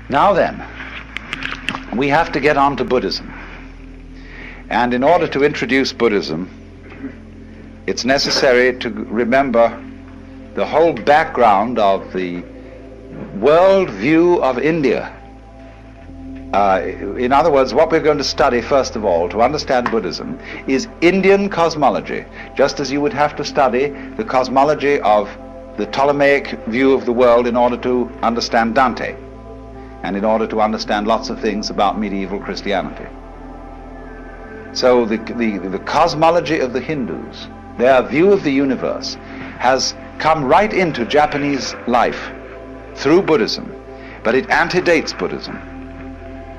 Now then, we have to get on to Buddhism. And in order to introduce Buddhism, it's necessary to remember the whole background of the world view of India. In other words, what we're going to study first of all to understand Buddhism is Indian cosmology, just as you would have to study the cosmology of the Ptolemaic view of the world in order to understand Dante, and in order to understand lots of things about medieval Christianity. So the cosmology of the Hindus, their view of the universe, has come right into Japanese life through Buddhism, but it antedates Buddhism.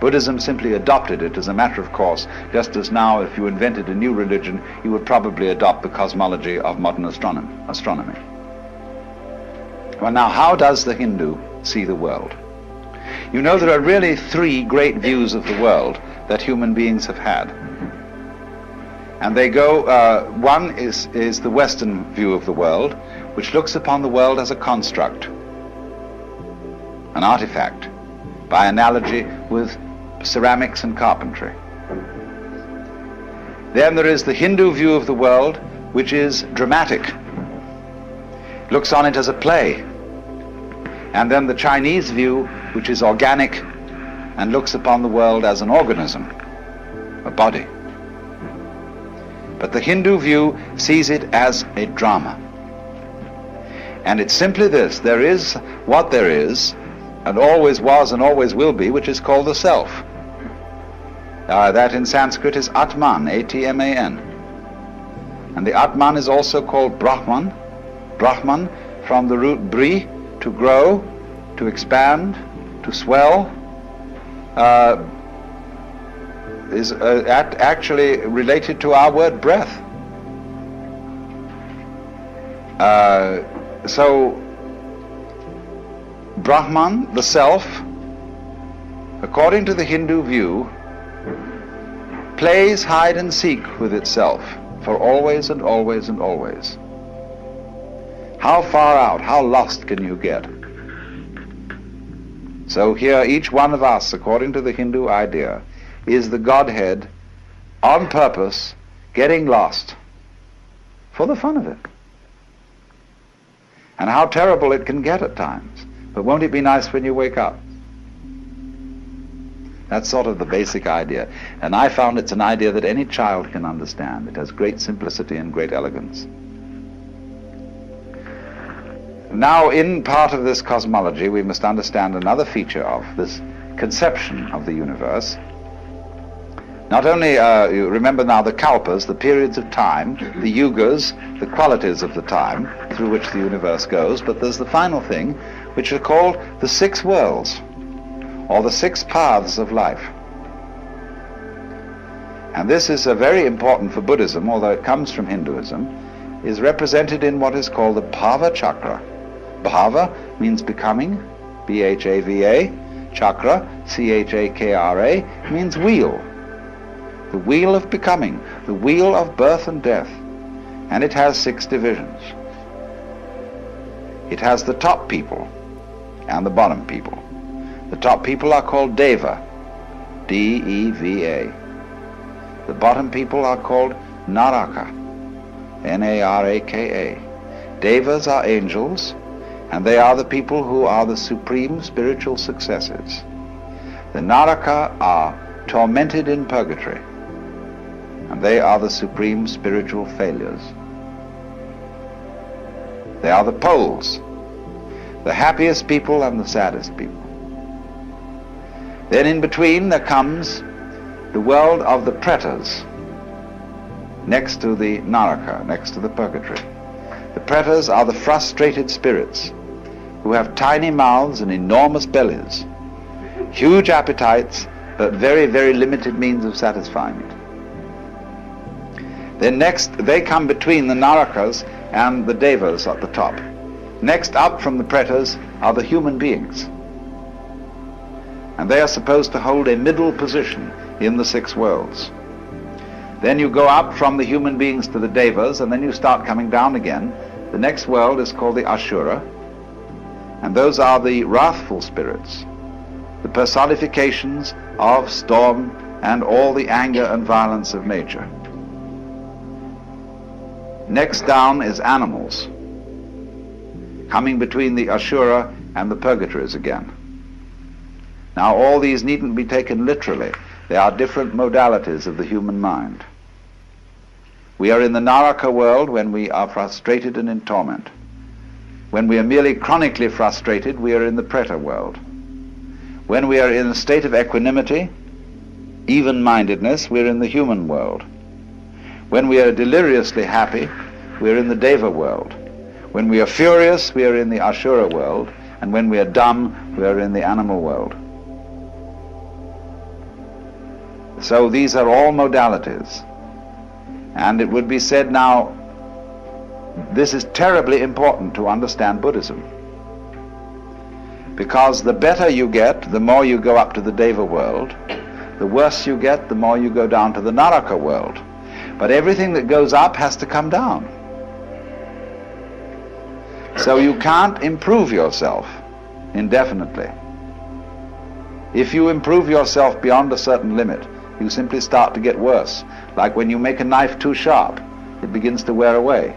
Buddhism simply adopted it as a matter of course, just as now if you invented a new religion, you would probably adopt the cosmology of modern astronomy. Well, now, how does the Hindu see the world? You know, there are really three great views of the world that human beings have had. And they go, one is the Western view of the world, which looks upon the world as a construct, an artifact, by analogy with ceramics and carpentry. Then there is the Hindu view of the world, which is dramatic, looks on it as a play. And then the Chinese view, which is organic and looks upon the world as an organism, a body. But the Hindu view sees it as a drama. And it's simply this: there is what there is, and always was and always will be, which is called the self. That in Sanskrit is Atman, A-T-M-A-N. And the Atman is also called Brahman. Brahman from the root bri, to grow, to expand, to swell, is actually related to our word breath. So Brahman, the self, according to the Hindu view, plays hide and seek with itself for always and always and always. How far out, how lost can you get? So here each one of us, according to the Hindu idea, is the Godhead on purpose getting lost for the fun of it. And how terrible it can get at times. But won't it be nice when you wake up? That's sort of the basic idea. And I found it's an idea that any child can understand. It has great simplicity and great elegance. Now, in part of this cosmology, we must understand another feature of this conception of the universe. Not only, you remember now the kalpas, the periods of time, the yugas, the qualities of the time through which the universe goes, but there's the final thing, which are called the six worlds, or the six paths of life. And this is very important for Buddhism, although it comes from Hinduism, is represented in what is called the Bhava Chakra. Bhava means becoming, B-H-A-V-A. Chakra, C-H-A-K-R-A, means wheel. The wheel of becoming, the wheel of birth and death. And it has six divisions. It has the top people and the bottom people. The top people are called Deva, D-E-V-A. The bottom people are called Naraka, N-A-R-A-K-A. Devas are angels, and they are the people who are the supreme spiritual successes. The Naraka are tormented in purgatory, and they are the supreme spiritual failures. They are the poles, the happiest people and the saddest people. Then in between there comes the world of the pretas, next to the Naraka, next to the purgatory. The pretas are the frustrated spirits who have tiny mouths and enormous bellies, huge appetites, but very, very limited means of satisfying it. Then next, they come between the Narakas and the Devas at the top. Next up from the pretas are the human beings. And they are supposed to hold a middle position in the six worlds. Then you go up from the human beings to the Devas, and then you start coming down again. The next world is called the Ashura, and those are the wrathful spirits. the personifications of storm and all the anger and violence of nature. Next down is animals, coming between the Asura and the purgatories again. Now all these needn't be taken literally. They are different modalities of the human mind. We are in the Naraka world when we are frustrated and in torment. When we are merely chronically frustrated, we are in the Preta world. When we are in a state of equanimity, even-mindedness, we are in the human world. When we are deliriously happy, we are in the Deva world. When we are furious, we are in the Ashura world. And when we are dumb, we are in the animal world. So these are all modalities. And it would be said now, this is terribly important to understand Buddhism. Because the better you get, the more you go up to the Deva world. The worse you get, the more you go down to the Naraka world. But everything that goes up has to come down. So you can't improve yourself indefinitely. If you improve yourself beyond a certain limit, you simply start to get worse. Like when you make a knife too sharp, it begins to wear away.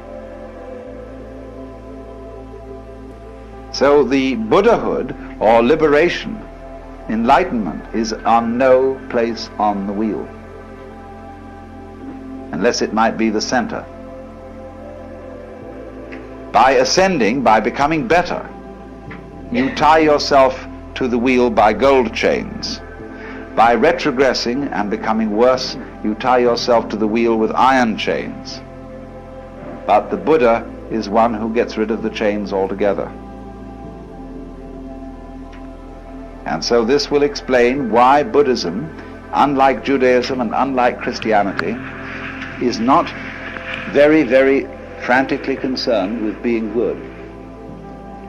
So the Buddhahood, or liberation, enlightenment, is on no place on the wheel, unless it might be the center. By ascending, by becoming better, you tie yourself to the wheel by gold chains. By retrogressing and becoming worse, you tie yourself to the wheel with iron chains. But the Buddha is one who gets rid of the chains altogether. And so this will explain why Buddhism, unlike Judaism and unlike Christianity, is not very, very frantically concerned with being good.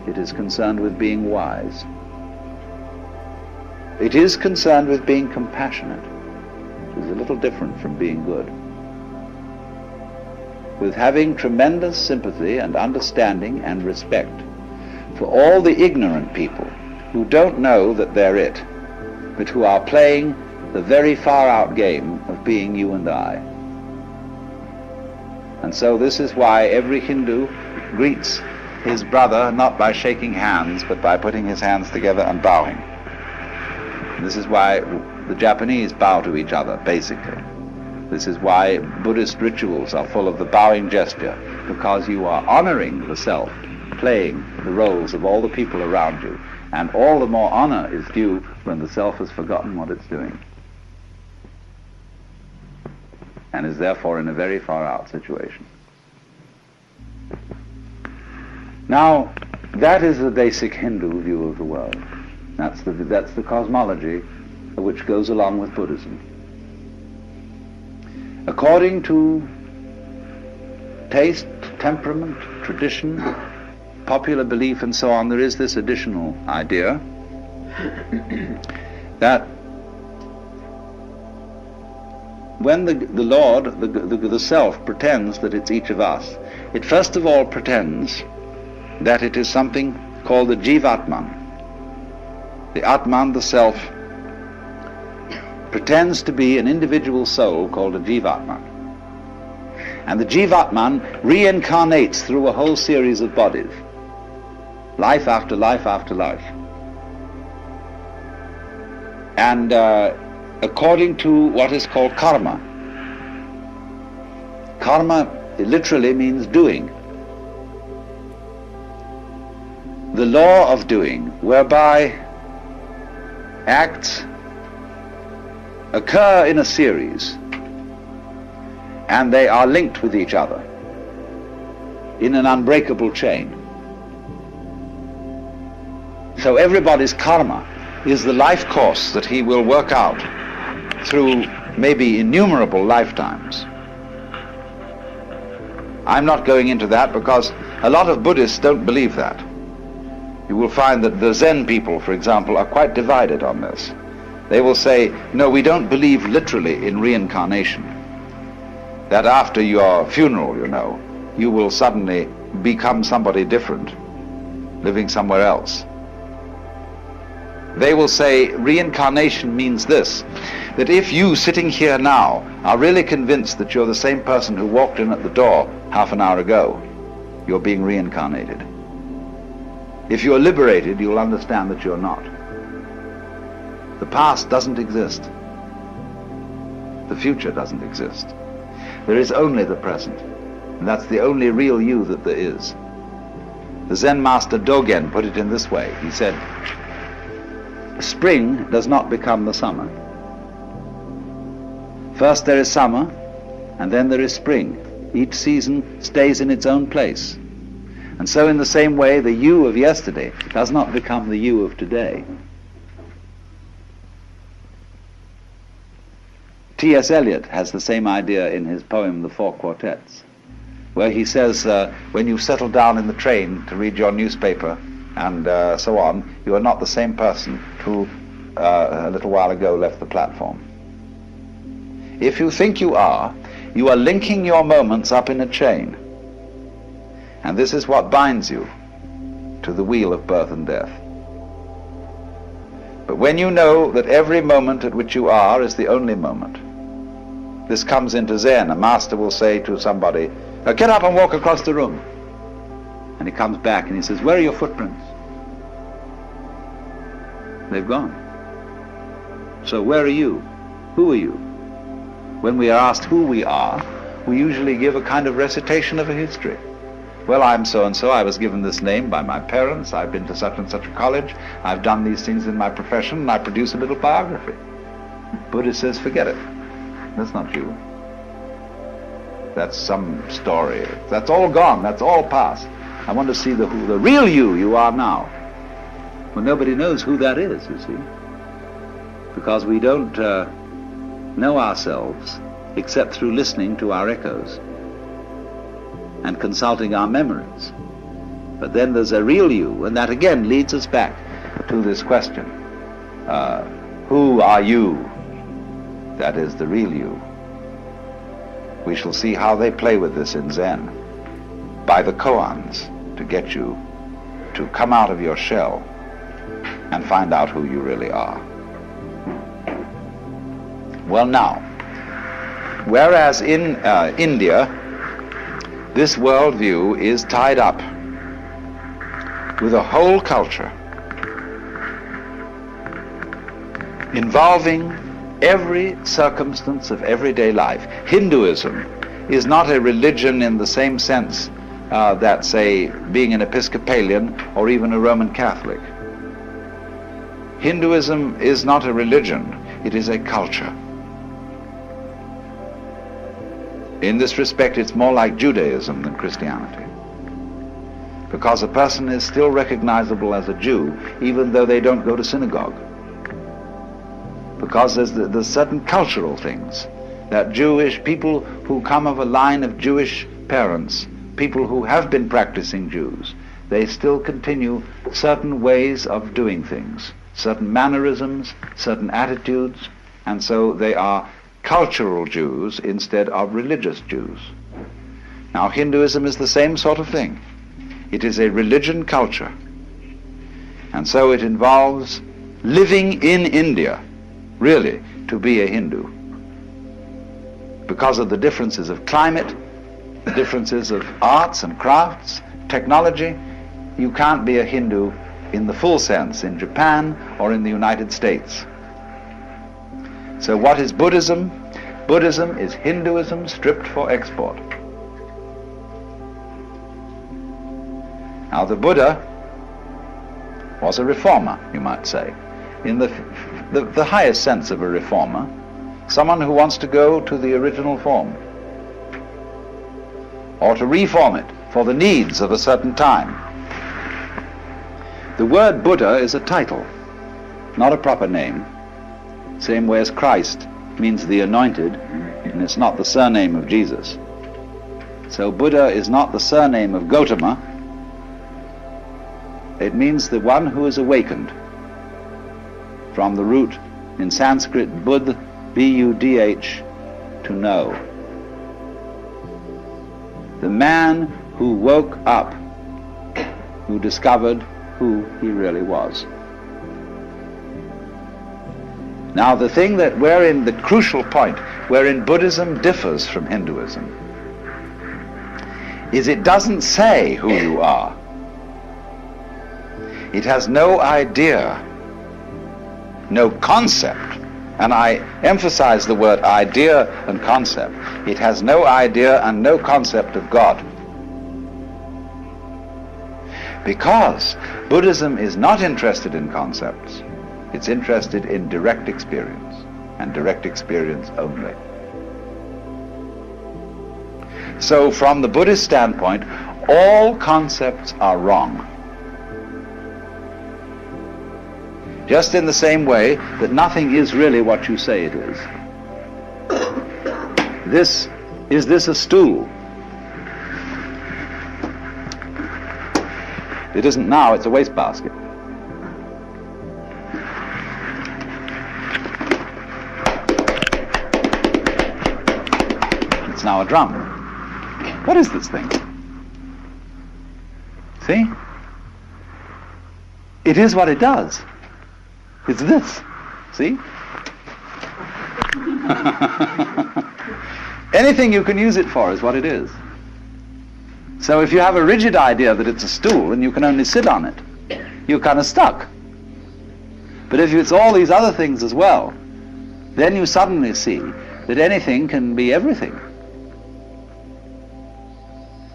It is concerned with being wise. It is concerned with being compassionate, which is a little different from being good. With having tremendous sympathy and understanding and respect for all the ignorant people who don't know that they're it, but who are playing the very far-out game of being you and I. And so this is why every Hindu greets his brother not by shaking hands, but by putting his hands together and bowing. This is why the Japanese bow to each other, basically. This is why Buddhist rituals are full of the bowing gesture, because you are honoring the self, playing the roles of all the people around you, and all the more honor is due when the self has forgotten what it's doing, and is therefore in a very far-out situation. Now, that is the basic Hindu view of the world. That's the cosmology which goes along with Buddhism. According to taste, temperament, tradition, popular belief and so on, there is this additional idea that when the Lord, the self, pretends that it's each of us, it first of all pretends that it is something called the Jivatman. The Atman, the self, pretends to be an individual soul called a Jivatman. And the Jivatman reincarnates through a whole series of bodies, life after life after life. And according to what is called karma. Karma literally means doing. The law of doing, whereby acts occur in a series and they are linked with each other in an unbreakable chain. So everybody's karma is the life course that he will work out through maybe innumerable lifetimes. I'm not going into that because a lot of Buddhists don't believe that. You will find that the Zen people, for example, are quite divided on this. They will say, no, we don't believe literally in reincarnation. That after your funeral, you will suddenly become somebody different, living somewhere else. They will say reincarnation means this, that if you sitting here now are really convinced that you're the same person who walked in at the door half an hour ago, you're being reincarnated. If you're liberated, you'll understand that you're not. The past doesn't exist. The future doesn't exist. There is only the present, and that's the only real you that there is. The Zen master Dogen put it in this way. He said, spring does not become the summer. First there is summer, and then there is spring. Each season stays in its own place. And so in the same way, the you of yesterday does not become the you of today. T.S. Eliot has the same idea in his poem, The Four Quartets, where he says, when you settle down in the train to read your newspaper and so on, you are not the same person who a little while ago left the platform. If you think you are linking your moments up in a chain. And this is what binds you to the wheel of birth and death. But when you know that every moment at which you are is the only moment, this comes into Zen. A master will say to somebody, get up and walk across the room. And he comes back and he says, where are your footprints? They've gone. So where are you? Who are you? When we are asked who we are, we usually give a kind of recitation of a history. Well, I'm so-and-so, I was given this name by my parents, I've been to such and such a college, I've done these things in my profession, and I produce a little biography. Buddha says, forget it. That's not you. That's some story. That's all gone, that's all past. I want to see the real you are now. Well, nobody knows who that is, you see. Because we don't know ourselves except through listening to our echoes and consulting our memories. But then there's a real you, and that again leads us back to this question. Who are you? That is the real you. We shall see how they play with this in Zen, by the koans, to get you to come out of your shell and find out who you really are. Well now, whereas in India, this worldview is tied up with a whole culture involving every circumstance of everyday life. Hinduism is not a religion in the same sense that, say, being an Episcopalian or even a Roman Catholic. Hinduism is not a religion, it is a culture. In this respect, it's more like Judaism than Christianity, because a person is still recognizable as a Jew even though they don't go to synagogue, because there's certain cultural things that Jewish people who come of a line of Jewish parents, people who have been practicing Jews, they still continue certain ways of doing things, certain mannerisms, certain attitudes, and so they are cultural Jews instead of religious Jews. Now, Hinduism is the same sort of thing. It is a religion culture, and so it involves living in India, really, to be a Hindu. Because of the differences of climate, the differences of arts and crafts, technology, you can't be a Hindu in the full sense in Japan or in the United States. So what is Buddhism? Buddhism is Hinduism stripped for export. Now the Buddha was a reformer, you might say, in the highest sense of a reformer, someone who wants to go to the original form, or to reform it for the needs of a certain time. The word Buddha is a title, not a proper name. Same way as Christ means the anointed, and it's not the surname of Jesus. So Buddha is not the surname of Gautama. It means the one who is awakened, from the root in Sanskrit Budh, B-U-D-H, to know. The man who woke up, who discovered who he really was. Now the thing the crucial point wherein Buddhism differs from Hinduism is it doesn't say who you are. It has no idea, no concept, and I emphasize the word idea and concept. It has no idea and no concept of God. Because Buddhism is not interested in concepts, it's interested in direct experience, and direct experience only. So from the Buddhist standpoint, all concepts are wrong. Just in the same way that nothing is really what you say it is. Is this a stool? It isn't now, it's a wastebasket. It's now a drum. What is this thing? See? It is what it does. It's this. See? Anything you can use it for is what it is. So if you have a rigid idea that it's a stool and you can only sit on it, you're kind of stuck. But if it's all these other things as well, then you suddenly see that anything can be everything.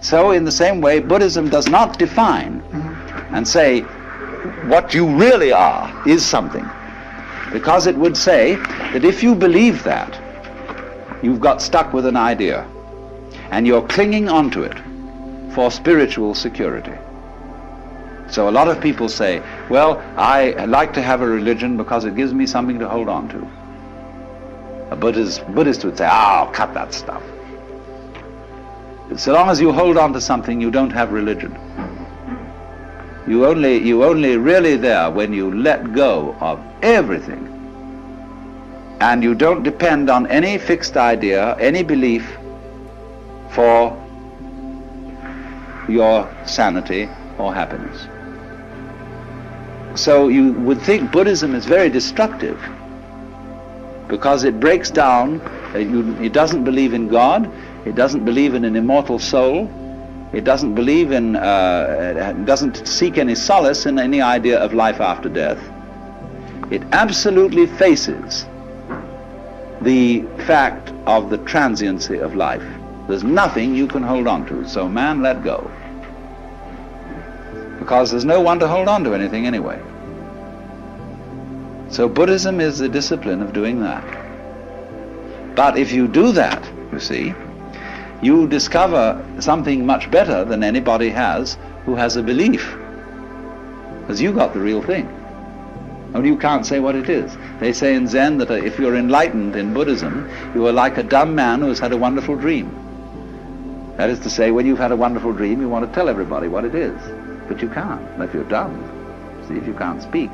So in the same way, Buddhism does not define and say what you really are is something, because it would say that if you believe that, you've got stuck with an idea and you're clinging onto it for spiritual security. So a lot of people say, well, I like to have a religion because it gives me something to hold on to. A Buddhist would say, oh, cut that stuff. So long as you hold on to something, you don't have religion. You only really there when you let go of everything, and you don't depend on any fixed idea, any belief for your sanity or happiness. So you would think Buddhism is very destructive because it breaks down, it doesn't believe in God, it doesn't believe in an immortal soul, it doesn't believe in, doesn't seek any solace in any idea of life after death. It absolutely faces the fact of the transiency of life. There's nothing you can hold on to, so man, let go. Because there's no one to hold on to anything anyway. So Buddhism is the discipline of doing that. But if you do that, you see, you discover something much better than anybody has who has a belief. Because you got the real thing. Only you can't say what it is. They say in Zen that if you're enlightened in Buddhism, you are like a dumb man who has had a wonderful dream. That is to say, when you've had a wonderful dream, you want to tell everybody what it is. But you can't, if you're dumb. See, if you can't speak.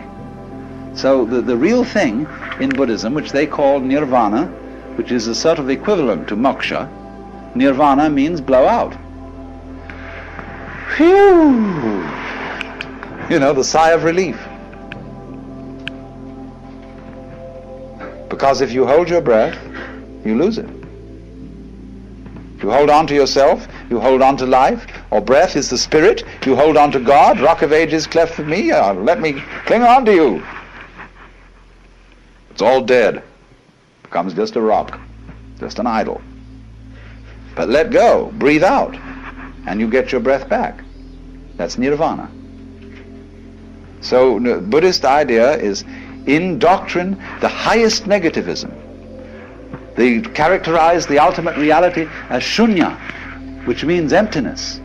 So the real thing in Buddhism, which they call nirvana, which is a sort of equivalent to moksha, nirvana means blow out. Phew! You know, the sigh of relief. Because if you hold your breath, you lose it. If you hold on to yourself, you hold on to life, or breath is the spirit, you hold on to God, rock of ages cleft for me, let me cling on to you. It's all dead. Becomes just a rock, just an idol. But let go, breathe out, and you get your breath back. That's nirvana. So the Buddhist idea is, in doctrine, the highest negativism. They characterize the ultimate reality as shunya, which means emptiness.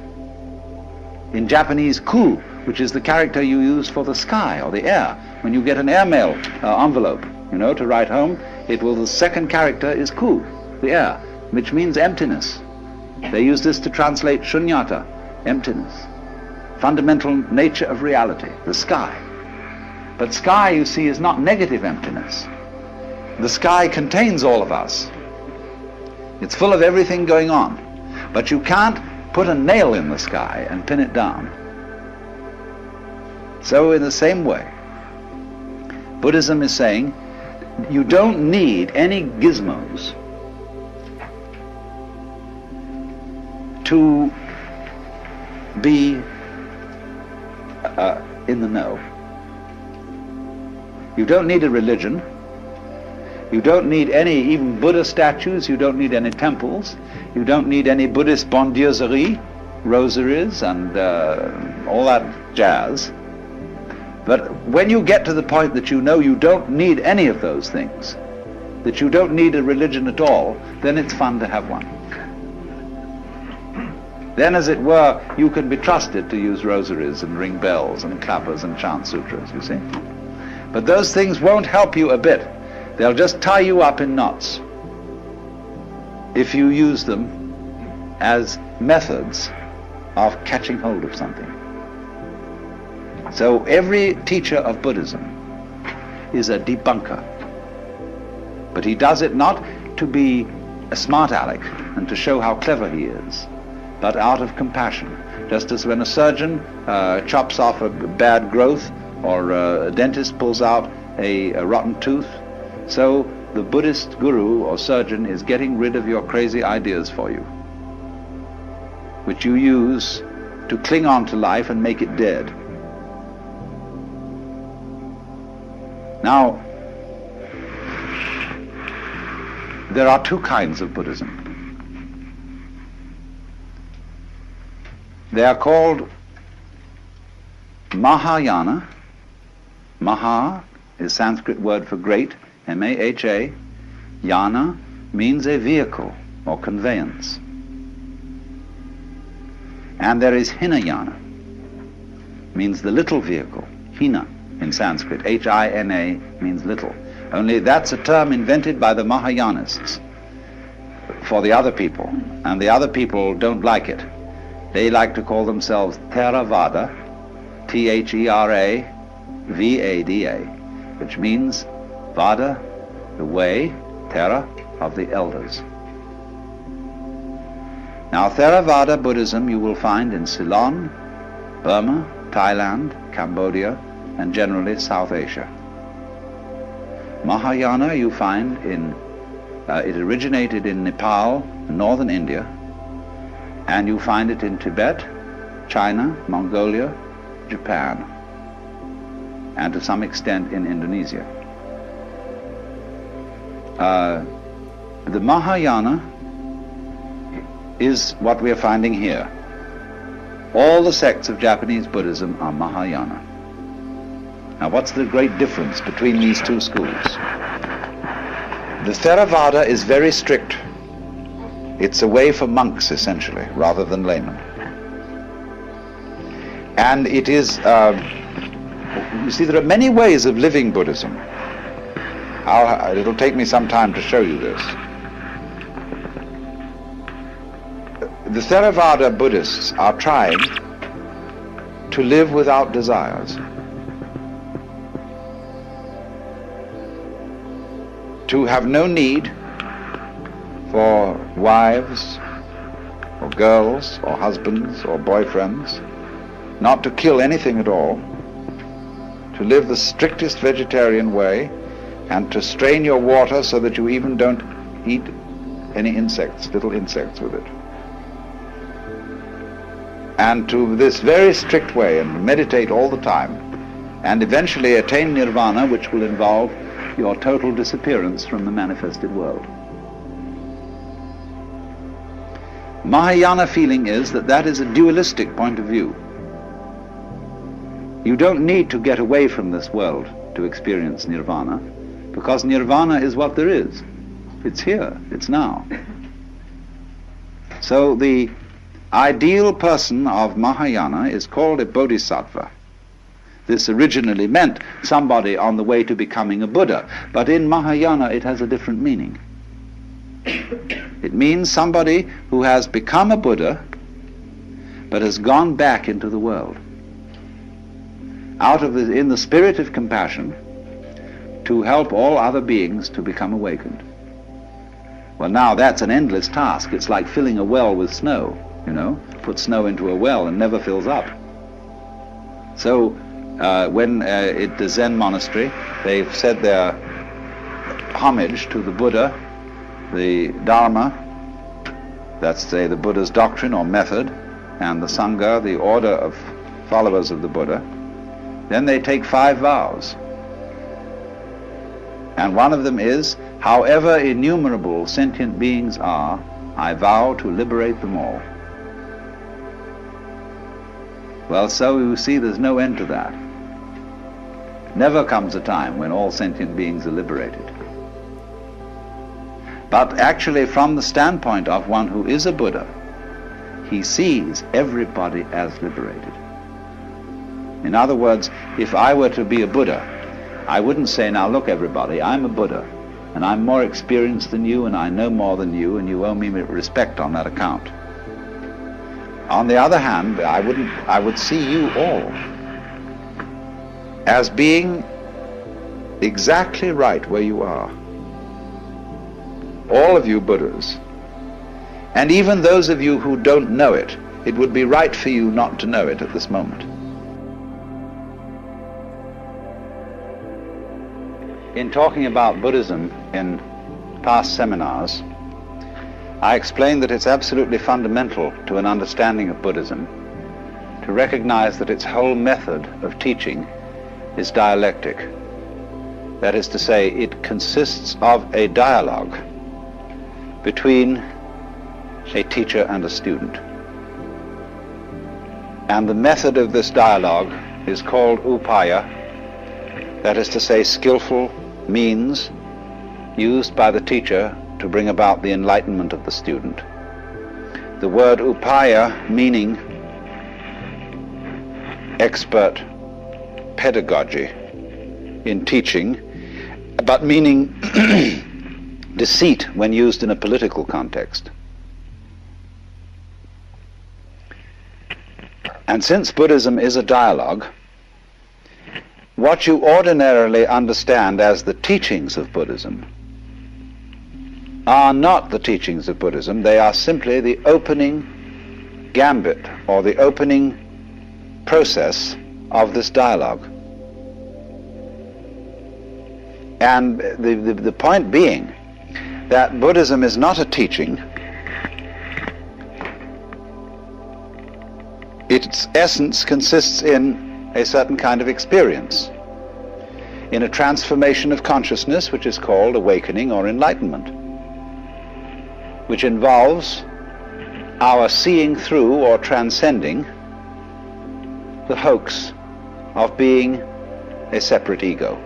In Japanese, ku, which is the character you use for the sky or the air. When you get an airmail envelope, to write home, the second character is ku, the air, which means emptiness. They use this to translate shunyata, emptiness, fundamental nature of reality, the sky. But sky, you see, is not negative emptiness. The sky contains all of us. It's full of everything going on. But you can't put a nail in the sky and pin it down. So in the same way, Buddhism is saying, You don't need any gizmos to be in the know. You don't need a religion. You don't need any, even Buddha statues. You don't need any temples. You don't need any Buddhist bondieuserie, rosaries, and all that jazz. But when you get to the point that you know you don't need any of those things, that you don't need a religion at all, then it's fun to have one. Then, as it were, you can be trusted to use rosaries and ring bells and clappers and chant sutras, you see. But those things won't help you a bit. They'll just tie you up in knots if you use them as methods of catching hold of something. So every teacher of Buddhism is a debunker. But he does it not to be a smart aleck and to show how clever he is, but out of compassion. Just as when a surgeon chops off a bad growth, or a dentist pulls out a rotten tooth, so the Buddhist guru or surgeon is getting rid of your crazy ideas for you, which you use to cling on to life and make it dead. Now, there are two kinds of Buddhism. They are called Mahayana. Maha is Sanskrit word for great, M-A-H-A. Yana means a vehicle or conveyance. And there is Hinayana, means the little vehicle. Hina in Sanskrit, H-I-N-A, means little. Only that's a term invented by the Mahayanists for the other people, and the other people don't like it. They like to call themselves Theravada, T-H-E-R-A-V-A-D-A, which means Vada, the way, Thera, of the elders. Now, Theravada Buddhism you will find in Ceylon, Burma, Thailand, Cambodia, and generally South Asia. Mahayana you find in, it originated in Nepal, northern India, and you find it in Tibet, China, Mongolia, Japan, and to some extent in Indonesia. The Mahayana is what we are finding here. All the sects of Japanese Buddhism are Mahayana. Now, what's the great difference between these two schools? The Theravada is very strict. It's a way for monks, essentially, rather than laymen. And it is, you see, there are many ways of living Buddhism. It'll take me some time to show you this. The Theravada Buddhists are trying to live without desires, to have no need for wives or girls or husbands or boyfriends, not to kill anything at all, to live the strictest vegetarian way, and to strain your water so that you even don't eat any insects, little insects with it. And to this very strict way, and meditate all the time, and eventually attain nirvana, which will involve your total disappearance from the manifested world. Mahayana feeling is that that is a dualistic point of view. You don't need to get away from this world to experience nirvana, because nirvana is what there is. It's here, it's now. So the ideal person of Mahayana is called a bodhisattva. This originally meant somebody on the way to becoming a Buddha, but in Mahayana it has a different meaning. It means somebody who has become a Buddha, but has gone back into the world, in the spirit of compassion, to help all other beings to become awakened. Well, now that's an endless task. It's like filling a well with snow, you know. Put snow into a well and never fills up. So when at the Zen monastery, they've said their homage to the Buddha, the Dharma, that's say the Buddha's doctrine or method, and the Sangha, the order of followers of the Buddha, then they take 5 vows. And one of them is, however innumerable sentient beings are, I vow to liberate them all. Well, so you see there's no end to that. Never comes a time when all sentient beings are liberated. But actually, from the standpoint of one who is a Buddha, he sees everybody as liberated. In other words, if I were to be a Buddha, I wouldn't say, now look everybody, I'm a Buddha, and I'm more experienced than you, and I know more than you, and you owe me respect on that account. On the other hand, I would see you all as being exactly right where you are. All of you Buddhas, and even those of you who don't know it, it would be right for you not to know it at this moment. In talking about Buddhism in past seminars, I explained that it's absolutely fundamental to an understanding of Buddhism to recognize that its whole method of teaching is dialectic. That is to say, it consists of a dialogue between a teacher and a student. And the method of this dialogue is called upaya, that is to say, skillful means used by the teacher to bring about the enlightenment of the student. The word upaya meaning expert pedagogy in teaching, but meaning deceit when used in a political context. And since Buddhism is a dialogue, what you ordinarily understand as the teachings of Buddhism are not the teachings of Buddhism. They are simply the opening gambit or the opening process of this dialogue. And the point being that Buddhism is not a teaching. Its essence consists in a certain kind of experience, in a transformation of consciousness which is called awakening or enlightenment, which involves our seeing through or transcending the hoax of being a separate ego.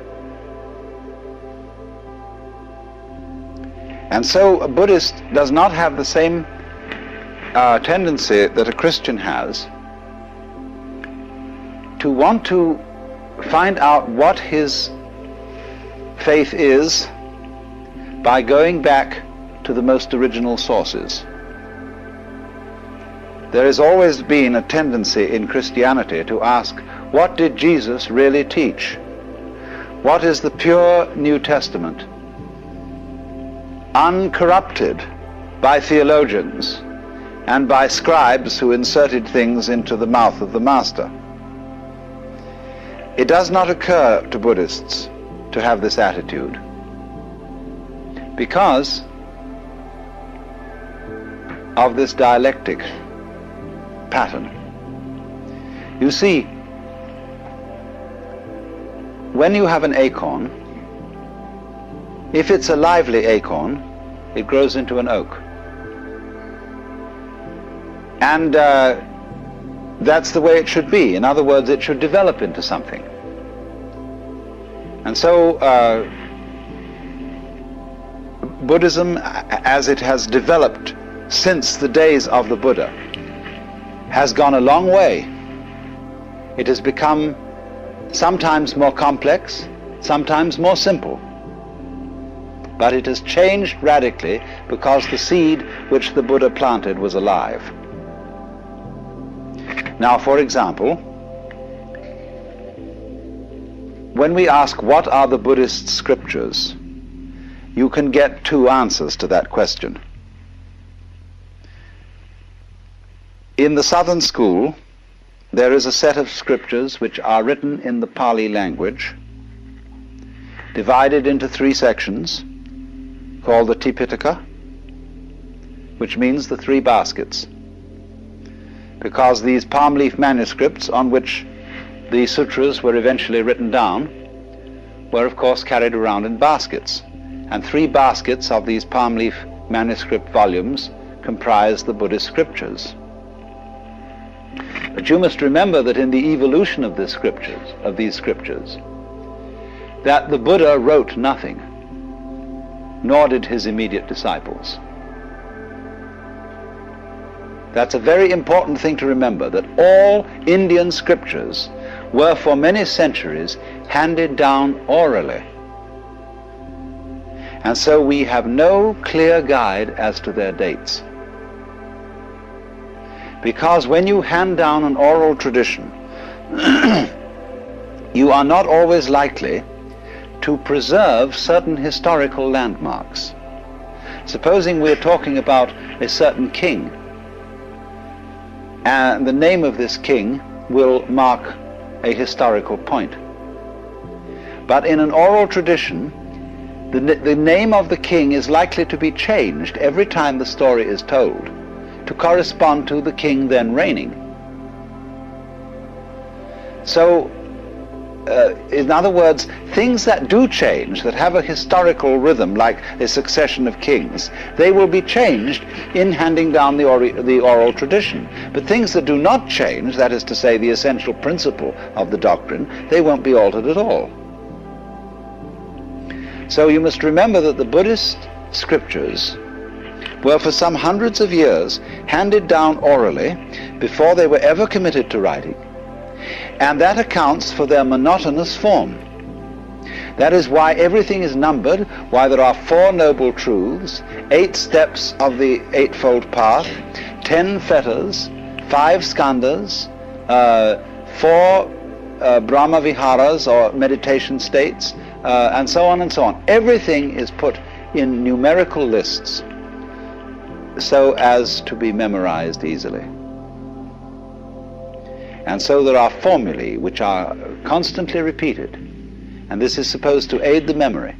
And so a Buddhist does not have the same tendency that a Christian has to want to find out what his faith is by going back to the most original sources. There has always been a tendency in Christianity to ask, what did Jesus really teach? What is the pure New Testament, uncorrupted by theologians and by scribes who inserted things into the mouth of the master? It does not occur to Buddhists to have this attitude because of this dialectic pattern. You see, when you have an acorn, if it's a lively acorn, it grows into an oak. And that's the way it should be. In other words, it should develop into something. And so Buddhism, as it has developed since the days of the Buddha, has gone a long way. It has become sometimes more complex, sometimes more simple. But it has changed radically because the seed which the Buddha planted was alive. Now, for example, when we ask what are the Buddhist scriptures, you can get 2 answers to that question. In the Southern School, there is a set of scriptures which are written in the Pali language, divided into 3 sections, called the Tipitaka, which means the three baskets, because these palm leaf manuscripts on which the sutras were eventually written down were of course carried around in baskets, and three baskets of these palm leaf manuscript volumes comprise the Buddhist scriptures. But you must remember that in the evolution of these scriptures, that the Buddha wrote nothing, nor did his immediate disciples. That's a very important thing to remember, that all Indian scriptures were for many centuries handed down orally. And so we have no clear guide as to their dates. Because when you hand down an oral tradition, you are not always likely to preserve certain historical landmarks. Supposing we're talking about a certain king, and the name of this king will mark a historical point. But in an oral tradition, the name of the king is likely to be changed every time the story is told to correspond to the king then reigning. So, in other words, things that do change, that have a historical rhythm, like a succession of kings, they will be changed in handing down the oral tradition. But things that do not change, that is to say, the essential principle of the doctrine, they won't be altered at all. So you must remember that the Buddhist scriptures were for some hundreds of years handed down orally before they were ever committed to writing. And that accounts for their monotonous form. That is why everything is numbered, why there are 4 noble truths, 8 steps of the Eightfold Path, 10 fetters, 5 skandhas, 4 Brahma Viharas or meditation states, and so on and so on. Everything is put in numerical lists so as to be memorized easily. And so there are formulae which are constantly repeated, and this is supposed to aid the memory.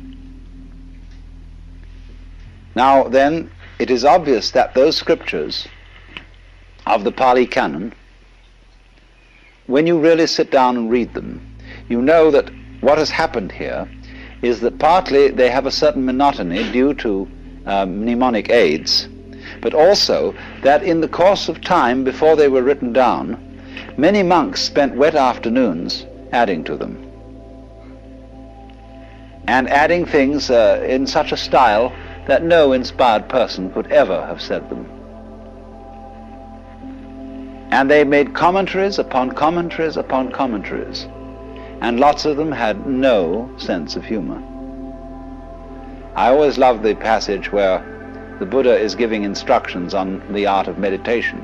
Now then, it is obvious that those scriptures of the Pali Canon, when you really sit down and read them, you know that what has happened here is that partly they have a certain monotony due to mnemonic aids, but also that in the course of time before they were written down, many monks spent wet afternoons adding to them, and adding things in such a style that no inspired person could ever have said them. And they made commentaries upon commentaries upon commentaries, and lots of them had no sense of humor. I always love the passage where the Buddha is giving instructions on the art of meditation,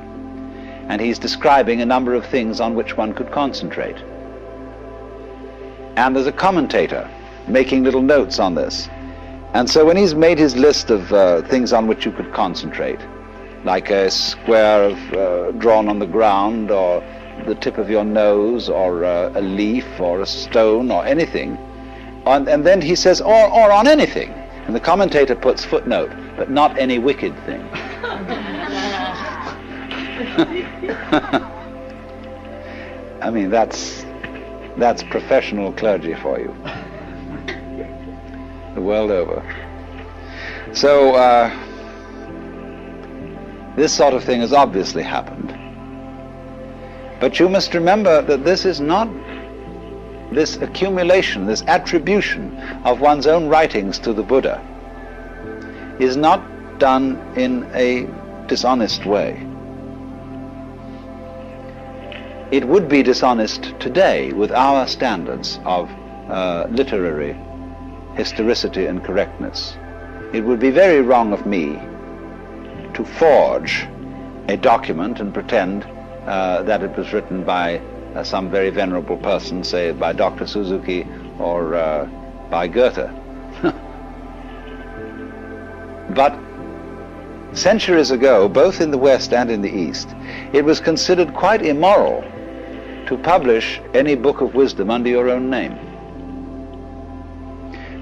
and he's describing a number of things on which one could concentrate. And there's a commentator making little notes on this. And so when he's made his list of things on which you could concentrate, like a square drawn on the ground, or the tip of your nose, or a leaf, or a stone, or anything, and then he says, or on anything. And the commentator puts footnote, but not any wicked thing. I mean, that's professional clergy for you, the world over. So this sort of thing has obviously happened. But you must remember that this is not, this accumulation, this attribution of one's own writings to the Buddha is not done in a dishonest way. It would be dishonest today with our standards of literary historicity and correctness. It would be very wrong of me to forge a document and pretend that it was written by some very venerable person, say by Dr. Suzuki or by Goethe. But centuries ago, both in the West and in the East, it was considered quite immoral to publish any book of wisdom under your own name,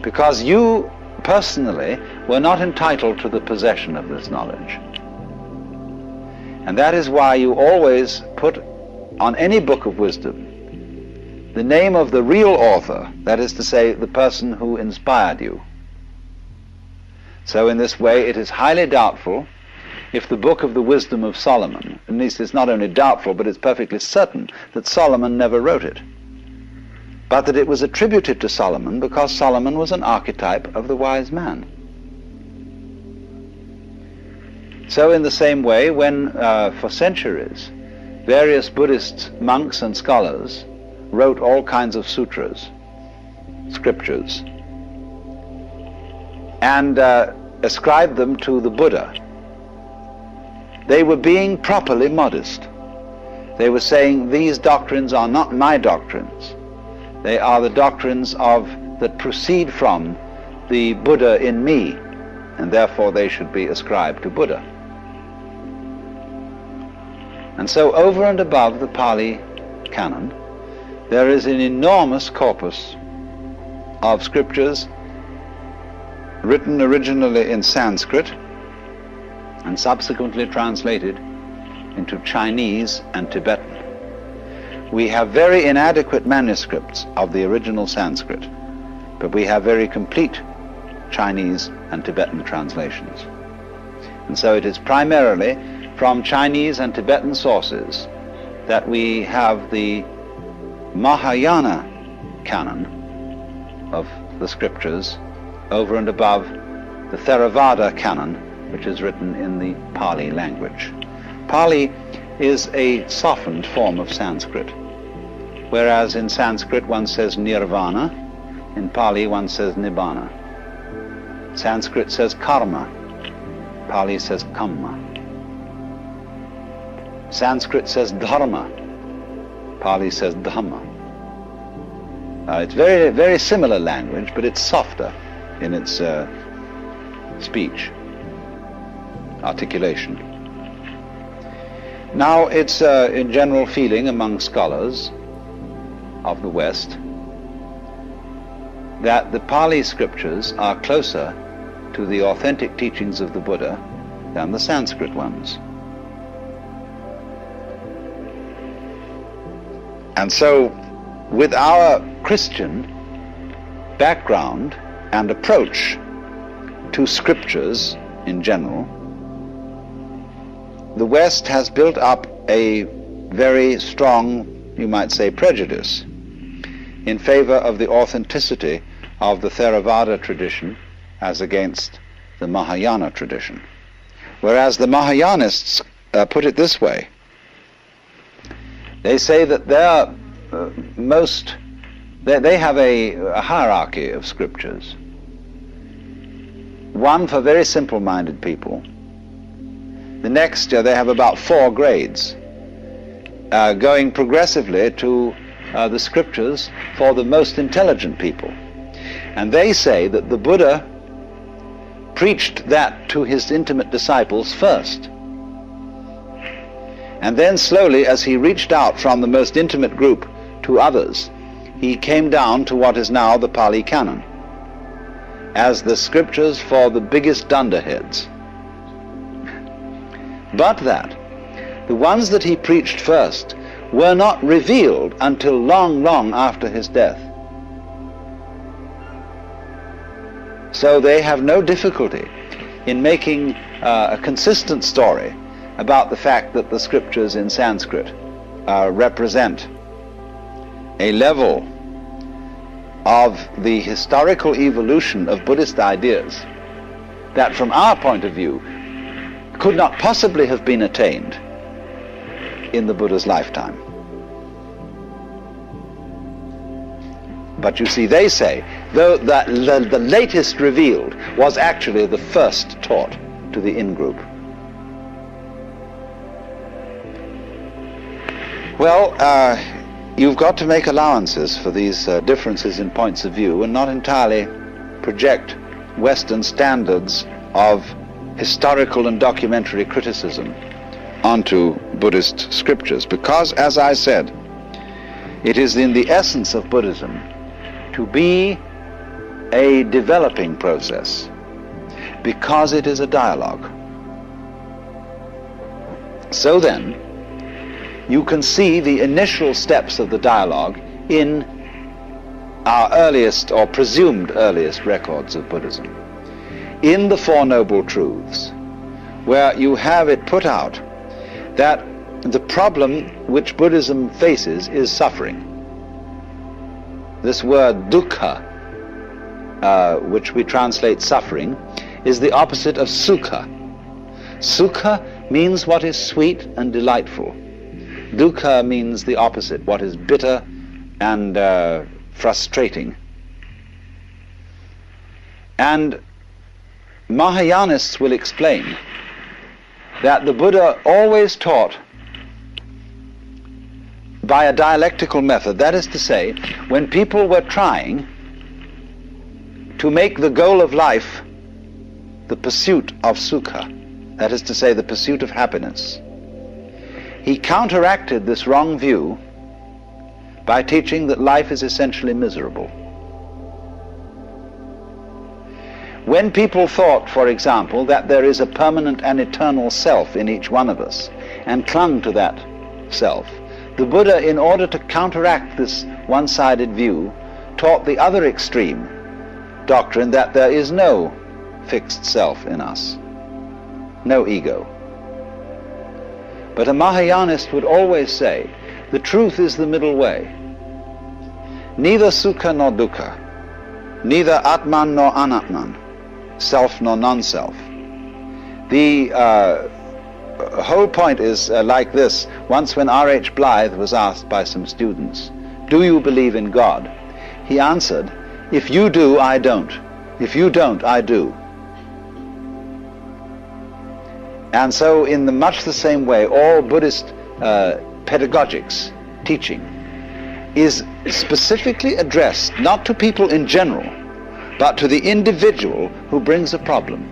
because you personally were not entitled to the possession of this knowledge. And that is why you always put on any book of wisdom the name of the real author, that is to say, the person who inspired you. So in this way it is highly doubtful if the book of the wisdom of Solomon, at least it's not only doubtful, but it's perfectly certain that Solomon never wrote it, but that it was attributed to Solomon because Solomon was an archetype of the wise man. So in the same way, when for centuries various Buddhist monks and scholars wrote all kinds of sutras, scriptures, and ascribed them to the Buddha, they were being properly modest. They were saying, these doctrines are not my doctrines. They are the doctrines that proceed from the Buddha in me, and therefore they should be ascribed to Buddha. And so over and above the Pali canon, there is an enormous corpus of scriptures written originally in Sanskrit and subsequently translated into Chinese and Tibetan. We have very inadequate manuscripts of the original Sanskrit, but we have very complete Chinese and Tibetan translations. And so it is primarily from Chinese and Tibetan sources that we have the Mahayana canon of the scriptures over and above the Theravada canon, which is written in the Pali language. Pali is a softened form of Sanskrit, whereas in Sanskrit one says nirvana, in Pali one says nibbana. Sanskrit says karma, Pali says kamma. Sanskrit says dharma, Pali says dhamma. It's very, very similar language, but it's softer in its speech, articulation. Now, it's a general feeling among scholars of the West that the Pali scriptures are closer to the authentic teachings of the Buddha than the Sanskrit ones. And so, with our Christian background and approach to scriptures in general, the West has built up a very strong, you might say, prejudice in favor of the authenticity of the Theravada tradition as against the Mahayana tradition. Whereas the Mahayanists put it this way. They say that they have a hierarchy of scriptures. One for very simple-minded people. The next, they have about 4 grades, going progressively to the scriptures for the most intelligent people. And they say that the Buddha preached that to his intimate disciples first. And then slowly, as he reached out from the most intimate group to others, he came down to what is now the Pali Canon, as the scriptures for the biggest dunderheads. But that the ones that he preached first were not revealed until long, long after his death. So they have no difficulty in making a consistent story about the fact that the scriptures in Sanskrit represent a level of the historical evolution of Buddhist ideas that, from our point of view, could not possibly have been attained in the Buddha's lifetime. But you see, they say, though that the latest revealed was actually the first taught to the in-group. Well, you've got to make allowances for these differences in points of view and not entirely project Western standards of historical and documentary criticism onto Buddhist scriptures, because, as I said, it is in the essence of Buddhism to be a developing process, because it is a dialogue. So then, you can see the initial steps of the dialogue in our earliest or presumed earliest records of Buddhism, in the Four Noble Truths, where you have it put out that the problem which Buddhism faces is suffering. This word dukkha, which we translate suffering, is the opposite of sukha. Sukha means what is sweet and delightful. Dukkha means the opposite, what is bitter and frustrating. And Mahayanists will explain that the Buddha always taught by a dialectical method. That is to say, when people were trying to make the goal of life the pursuit of sukha, that is to say, the pursuit of happiness, he counteracted this wrong view by teaching that life is essentially miserable. When people thought, for example, that there is a permanent and eternal self in each one of us, and clung to that self, the Buddha, in order to counteract this one-sided view, taught the other extreme doctrine that there is no fixed self in us, no ego. But a Mahayanist would always say, the truth is the middle way. Neither sukha nor dukkha, neither atman nor anatman, self nor non-self. The whole point is like this. Once when R.H. Blythe was asked by some students, do you believe in God? He answered, if you do, I don't. If you don't, I do. And so in much the same way, all Buddhist pedagogics, teaching, is specifically addressed not to people in general, but to the individual who brings a problem.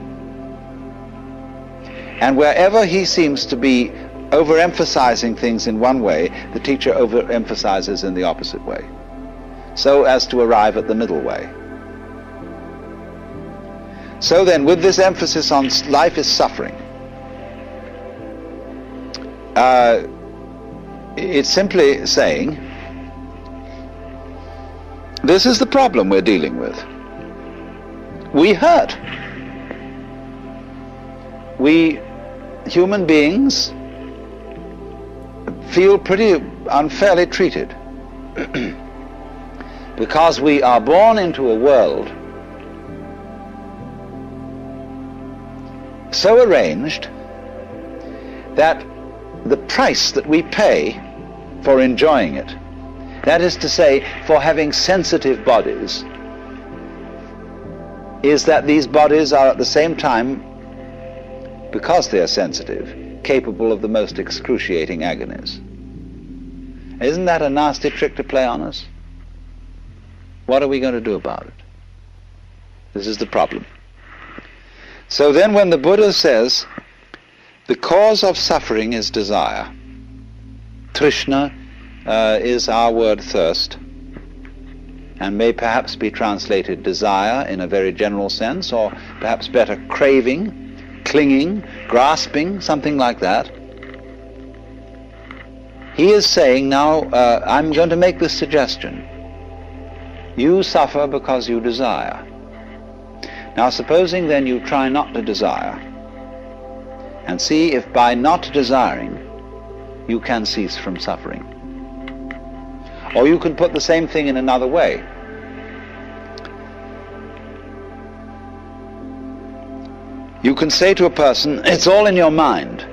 And wherever he seems to be overemphasizing things in one way, the teacher overemphasizes in the opposite way, so as to arrive at the middle way. So then, with this emphasis on life is suffering, it's simply saying, this is the problem we're dealing with. We hurt. We human beings feel pretty unfairly treated because we are born into a world so arranged that the price that we pay for enjoying it, that is to say, for having sensitive bodies, is that these bodies are at the same time, because they are sensitive, capable of the most excruciating agonies. Isn't that a nasty trick to play on us? What are we going to do about it? This is the problem. So then when the Buddha says, the cause of suffering is desire, Trishna is our word thirst, and may perhaps be translated desire in a very general sense, or perhaps better craving, clinging, grasping, something like that. He is saying now, I'm going to make this suggestion. You suffer because you desire. Now supposing then you try not to desire, and see if by not desiring you can cease from suffering. Or you can put the same thing in another way. You can say to a person, it's all in your mind.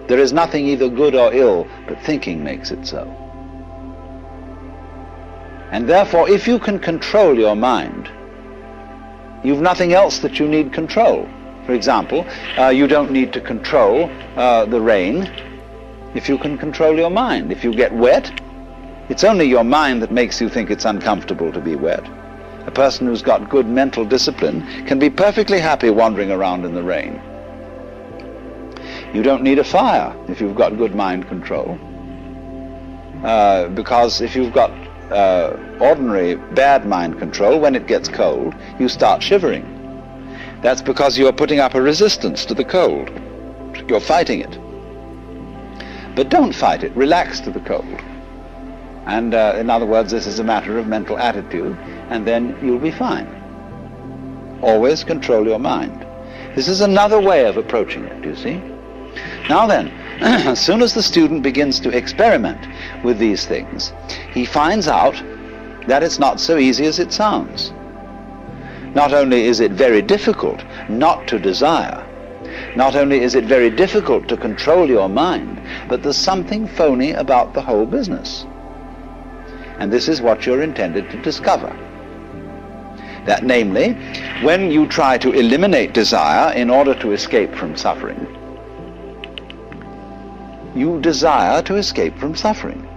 There is nothing either good or ill, but thinking makes it so. And therefore, if you can control your mind, you've nothing else that you need control. For example, you don't need to control the rain if you can control your mind. If you get wet, it's only your mind that makes you think it's uncomfortable to be wet. A person who's got good mental discipline can be perfectly happy wandering around in the rain. You don't need a fire if you've got good mind control. Because if you've got ordinary bad mind control, when it gets cold, you start shivering. That's because you're putting up a resistance to the cold. You're fighting it. But don't fight it. Relax to the cold. And in other words, this is a matter of mental attitude, and then you'll be fine. Always control your mind. This is another way of approaching it, do you see? Now then, as soon as the student begins to experiment with these things, he finds out that it's not so easy as it sounds. Not only is it very difficult not to desire, not only is it very difficult to control your mind, but there's something phony about the whole business. And this is what you're intended to discover. That namely, when you try to eliminate desire in order to escape from suffering, you desire to escape from suffering.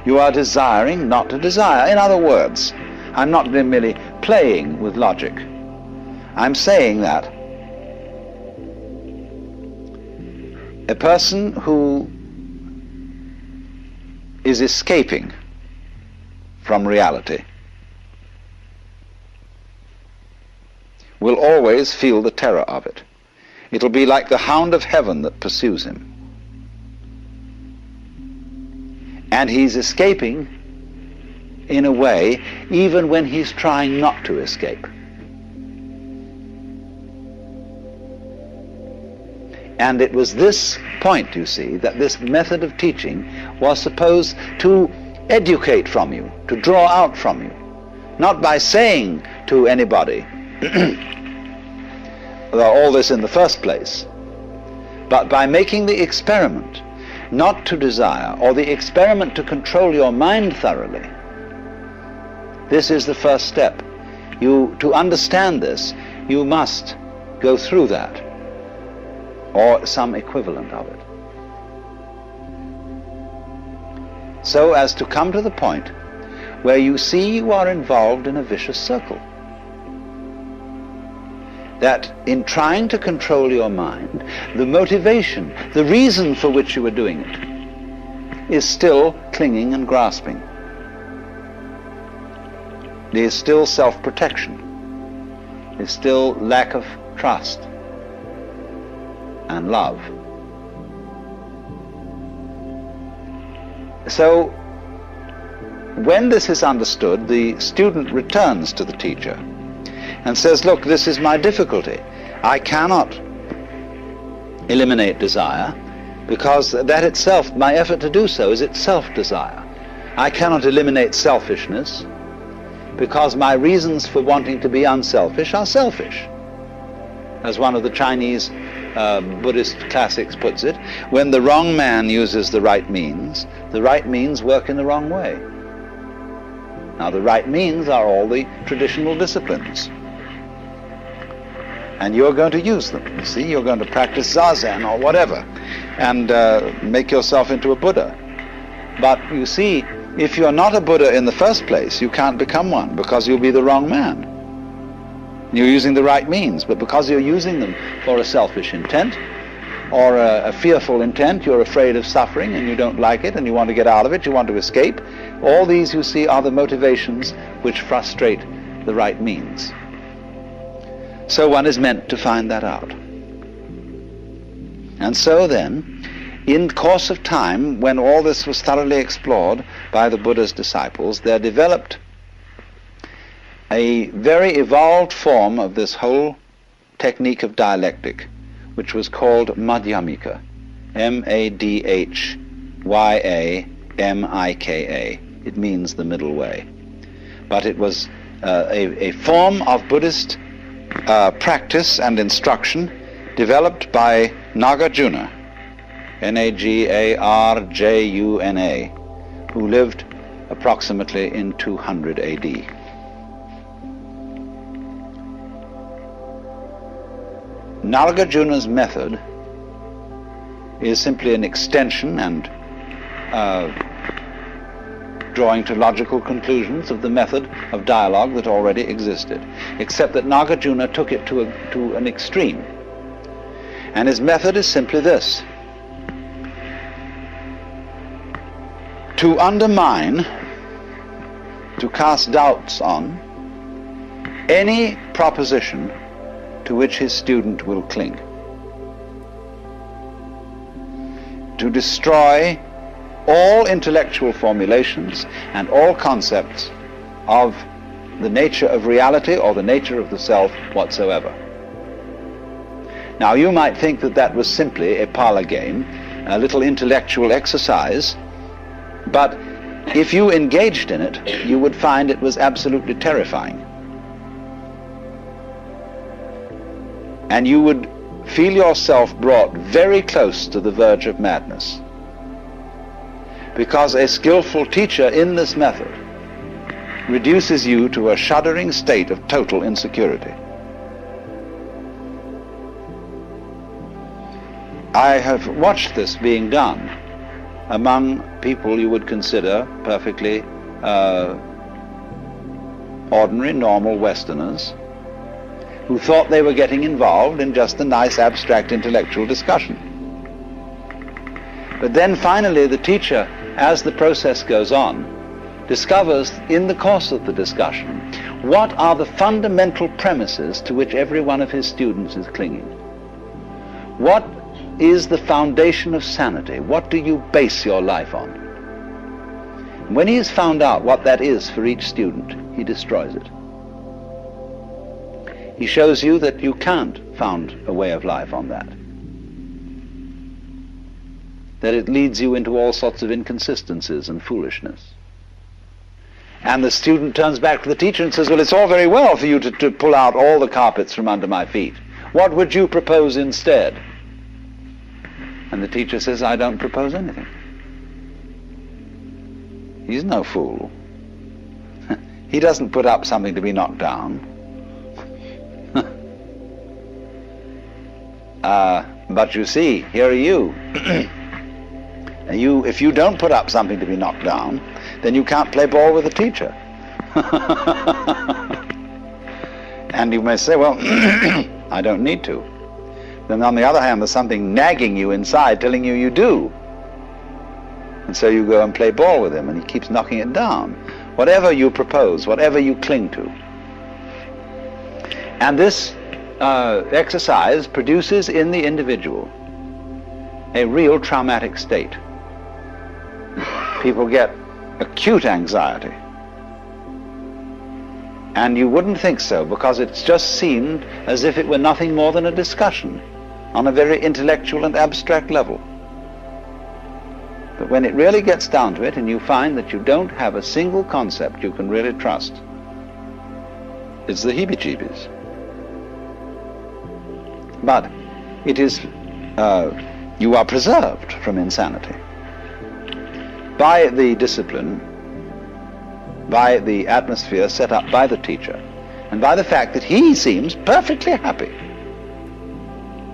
You are desiring not to desire. In other words, I'm not merely playing with logic. I'm saying that a person who is escaping from reality will always feel the terror of it. It'll be like the hound of heaven that pursues him. And he's escaping in a way even when he's trying not to escape. And it was this point, you see, that this method of teaching was supposed to educate from you, to draw out from you. Not by saying to anybody all this in the first place, but by making the experiment not to desire, or the experiment to control your mind thoroughly. This is the first step. To understand this, you must go through that, or some equivalent of it, so as to come to the point where you see you are involved in a vicious circle. That in trying to control your mind, the motivation, the reason for which you are doing it, is still clinging and grasping. There is still self-protection. There's still lack of trust and love. So, when this is understood, the student returns to the teacher and says, look, this is my difficulty. I cannot eliminate desire because that itself, my effort to do so, is itself desire. I cannot eliminate selfishness because my reasons for wanting to be unselfish are selfish. As one of the Chinese Buddhist classics puts it, when the wrong man uses the right means work in the wrong way. Now the right means are all the traditional disciplines. And you're going to use them. You see, you're going to practice Zazen or whatever and make yourself into a Buddha. But you see, if you're not a Buddha in the first place, you can't become one because you'll be the wrong man. You're using the right means, but because you're using them for a selfish intent or a fearful intent, you're afraid of suffering and you don't like it and you want to get out of it, you want to escape. All these, you see, are the motivations which frustrate the right means. So one is meant to find that out. And so then, in course of time, when all this was thoroughly explored by the Buddha's disciples, there developed a very evolved form of this whole technique of dialectic, which was called Madhyamika, M-A-D-H-Y-A-M-I-K-A. It means the middle way. But it was a form of Buddhist practice and instruction developed by Nagarjuna, N-A-G-A-R-J-U-N-A, who lived approximately in 200 A.D. Nagarjuna's method is simply an extension and drawing to logical conclusions of the method of dialogue that already existed, except that Nagarjuna took it to an extreme. And his method is simply this: to undermine, to cast doubts on any proposition to which his student will cling. To destroy all intellectual formulations and all concepts of the nature of reality or the nature of the self whatsoever. Now, you might think that that was simply a parlor game, a little intellectual exercise, but if you engaged in it, you would find it was absolutely terrifying. And you would feel yourself brought very close to the verge of madness. Because a skillful teacher in this method reduces you to a shuddering state of total insecurity. I have watched this being done among people you would consider perfectly ordinary, normal Westerners who thought they were getting involved in just a nice abstract intellectual discussion. But then finally the teacher, as the process goes on, discovers in the course of the discussion what are the fundamental premises to which every one of his students is clinging. What is the foundation of sanity? What do you base your life on? When he has found out what that is for each student, he destroys it. He shows you that you can't found a way of life on that. That it leads you into all sorts of inconsistencies and foolishness. And the student turns back to the teacher and says, well, it's all very well for you to pull out all the carpets from under my feet. What would you propose instead? And the teacher says, I don't propose anything. He's no fool. He doesn't put up something to be knocked down. But you see, here are you. If you don't put up something to be knocked down, then you can't play ball with the teacher. And you may say, well, I don't need to. Then on the other hand, there's something nagging you inside telling you you do. And so you go and play ball with him, and he keeps knocking it down. Whatever you propose, whatever you cling to. And this exercise produces in the individual a real traumatic state. People get acute anxiety. And you wouldn't think so, because it's just seemed as if it were nothing more than a discussion on a very intellectual and abstract level. But when it really gets down to it, and you find that you don't have a single concept you can really trust, it's the heebie-jeebies. But it is, you are preserved from insanity by the discipline, by the atmosphere set up by the teacher, and by the fact that he seems perfectly happy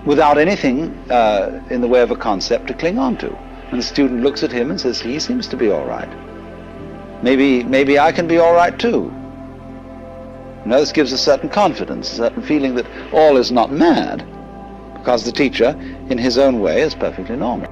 without anything in the way of a concept to cling on to. And the student looks at him and says, he seems to be all right. Maybe I can be all right too. You know, this gives a certain confidence, a certain feeling that all is not mad, because the teacher, in his own way, is perfectly normal.